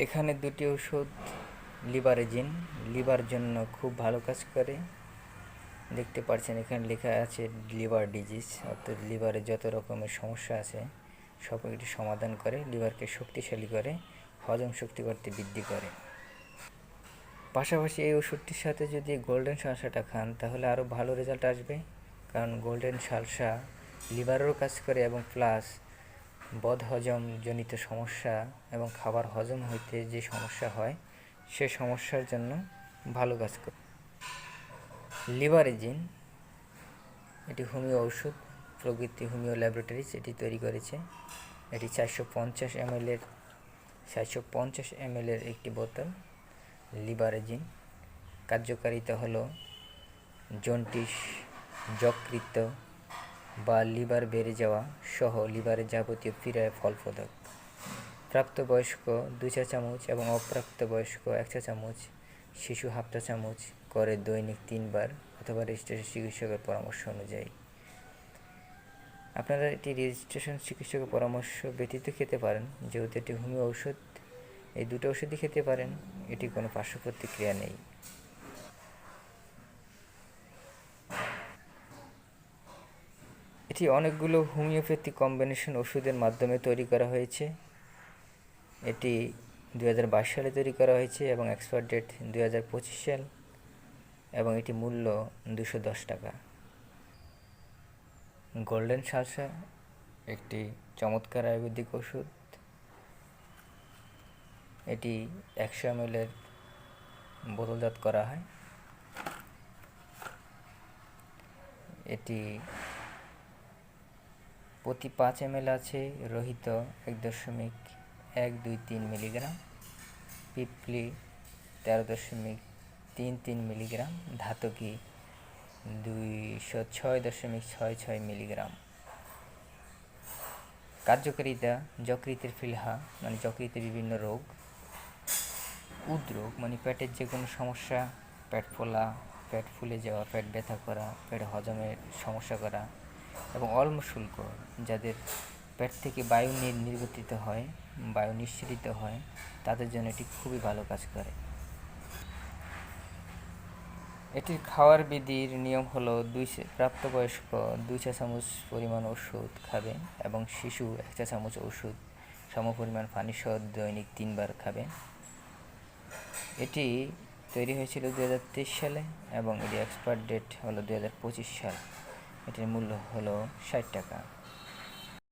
এখানে দুটি ওষুধ লিভারেজিন, লিভার জন্য খুব ভালো কাজ করে। দেখতে পাচ্ছেন এখানে লেখা আছে লিভার ডিজিজ, অর্থাৎ লিভারে যত রকমের সমস্যা আছে সব এটি সমাধান করে, লিভারকে শক্তিশালী করে, হজম শক্তি করতে বৃদ্ধি করে। পাশাপাশি এই ওষুধটির সাথে যদি গোল্ডেন সালসাটা খান তাহলে আরও ভালো রেজাল্ট আসবে, কারণ গোল্ডেন সালসা লিভারেরও কাজ করে এবং প্লাস বদহজম জনিত সমস্যা এবং খাবার হজম হইতে যে সমস্যা হয় সে সমস্যার জন্য ভালো কাজ করে। লিভারেজিন এটি হোমিও ঔষধ, প্রকৃতি হোমিও ল্যাবরেটরিজ এটি তৈরি করেছে। এটি 450 ml একটি বোতল। লিভারেজিন কার্যকারিতা হলো জন্ডিস, যকৃত বা লিভার বেড়ে যাওয়া সহ লিভারের যাবতীয় ক্রিয়ায় ফলপ্রদ। প্রাপ্তবয়স্ক 2 চা চামচ এবং অপ্রাপ্তবয়স্ক 1 চা চামচ, শিশু হাফ চা চামচ করে দৈনিক 3 বার অথবা রেজিস্ট্রেশন চিকিৎসকের পরামর্শ অনুযায়ী। আপনারা এটি রেজিস্ট্রেশন চিকিৎসকের পরামর্শ ব্যতীত খেতে পারেন, যেহেতু এটি হোমিও ঔষধ। এই দুটো ওষুধই খেতে পারেন, এটি কোনো পার্শ্ব প্রতিক্রিয়া নেই। এটি অনেকগুলো হোমিওপ্যাথি কম্বিনেশন ওষুধের মাধ্যমে তৈরি করা হয়েছে। এটি 2022 সালে তৈরি করা হয়েছে এবং এক্সপায়ার ডেট 2025 সাল, এবং এটি মূল্য 210 টাকা। গোল্ডেন সালসা একটি চমৎকার আয়ুর্বেদিক ওষুধ। এটি 100 ml বোতলজাত করা হয়। এটি প্রতি 5 ml আছে রোহিত 1.123 মিলিগ্রাম, পিপলি 13.33 মিলিগ্রাম, ধাতকি 206.66 মিলিগ্রাম। কার্যকারিতা যকৃতের ফিলহা মানে যকৃতের বিভিন্ন রোগ, উদ্রোগ মানে পেটের যে কোনো সমস্যা, পেট ফোলা, পেট ফুলে যাওয়া, পেট ব্যথা করা, পেট হজমের সমস্যা করা, এবং অম্লশুল্ক যাদের পেট থেকে বায়ু নির্গতিত হয়, বায়ু নিঃসৃত হয়, তাদের জন্য এটি খুবই ভালো কাজ করে। এটির খাওয়ার বিধির নিয়ম হলো প্রাপ্তবয়স্ক 2 চা চামচ পরিমাণ ওষুধ খাবেন এবং শিশু 1 চা চামচ ওষুধ সমপরিমাণ পানি সহ দৈনিক 3 বার খাবেন। এটি তৈরি হয়েছিল 2023 সালে এবং এটি এক্সপায়ার ডেট হলো 2025 সাল। এটির মূল্য হলো 60 টাকা।